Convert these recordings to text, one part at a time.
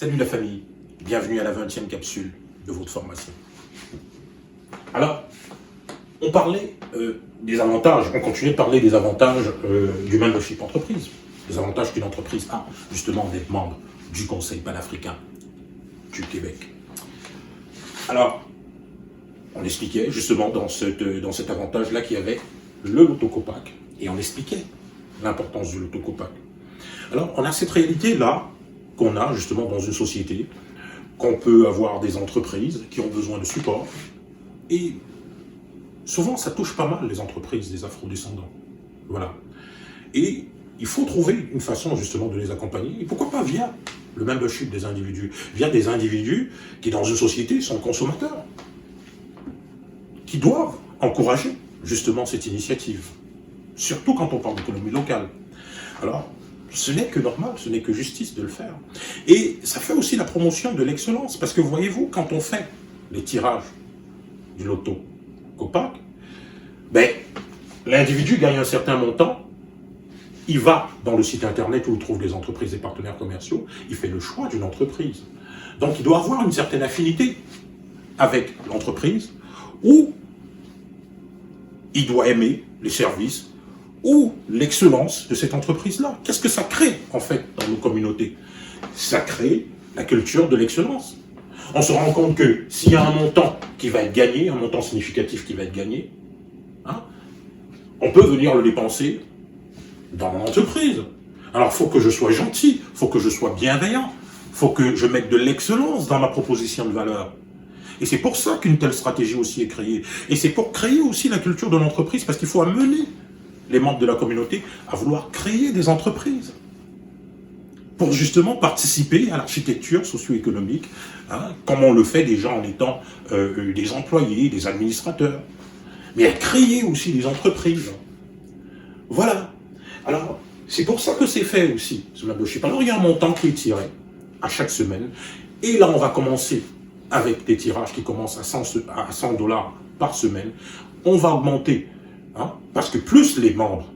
Salut la famille, bienvenue à la 20e capsule de votre formation. Alors, on parlait des avantages, on continuait de parler des avantages du membership entreprise. Les avantages qu'une entreprise a, justement, d'être membre du Conseil panafricain du Québec. Alors, on expliquait justement dans cet avantage-là qu'il y avait le loto-copac, et on expliquait l'importance du loto-copac. Alors, on a cette réalité-là qu'on a justement dans une société, qu'on peut avoir des entreprises qui ont besoin de support, et souvent ça touche pas mal les entreprises des afrodescendants. Voilà. Et il faut trouver une façon justement de les accompagner, et pourquoi pas via le membership des individus, via des individus qui dans une société sont consommateurs, qui doivent encourager justement cette initiative, surtout quand on parle d'économie locale. Alors, ce n'est que normal, ce n'est que justice de le faire. Et ça fait aussi la promotion de l'excellence, parce que voyez-vous, quand on fait les tirages du loto Copac, ben, l'individu gagne un certain montant, il va dans le site internet où il trouve les entreprises et partenaires commerciaux, il fait le choix d'une entreprise. Donc il doit avoir une certaine affinité avec l'entreprise, ou il doit aimer les services, ou l'excellence de cette entreprise-là. Qu'est-ce que ça crée, en fait, dans nos communautés? Ça crée la culture de l'excellence. On se rend compte que s'il y a un montant qui va être gagné, un montant significatif qui va être gagné, hein, on peut venir le dépenser dans mon entreprise. Alors, il faut que je sois gentil, il faut que je sois bienveillant, il faut que je mette de l'excellence dans ma proposition de valeur. Et c'est pour ça qu'une telle stratégie aussi est créée. Et c'est pour créer aussi la culture de l'entreprise, parce qu'il faut amener les membres de la communauté à vouloir créer des entreprises pour justement participer à l'architecture socio-économique, hein, comme on le fait déjà en étant des employés, des administrateurs, mais à créer aussi des entreprises. Voilà. Alors, c'est pour ça que c'est fait aussi, ce membership. Alors, il y a un montant qui est tiré à chaque semaine, et là, on va commencer avec des tirages qui commencent à 100 $ par semaine. On va augmenter. Hein, parce que plus les membres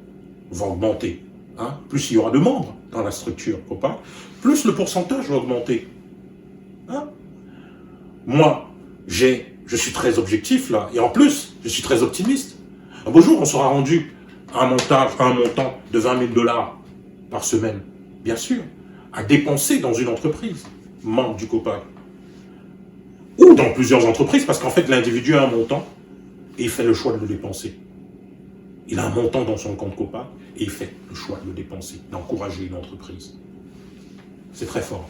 vont augmenter, hein, plus il y aura de membres dans la structure Copac, plus le pourcentage va augmenter. Hein. Moi, je suis très objectif là, et en plus, je suis très optimiste. Un beau jour, on sera rendu à un montant de 20 000 $ par semaine, bien sûr, à dépenser dans une entreprise, membre du Copac. Ou dans plusieurs entreprises, parce qu'en fait, l'individu a un montant, et il fait le choix de le dépenser. Il a un montant dans son compte Copac et il fait le choix de le dépenser, d'encourager une entreprise. C'est très fort.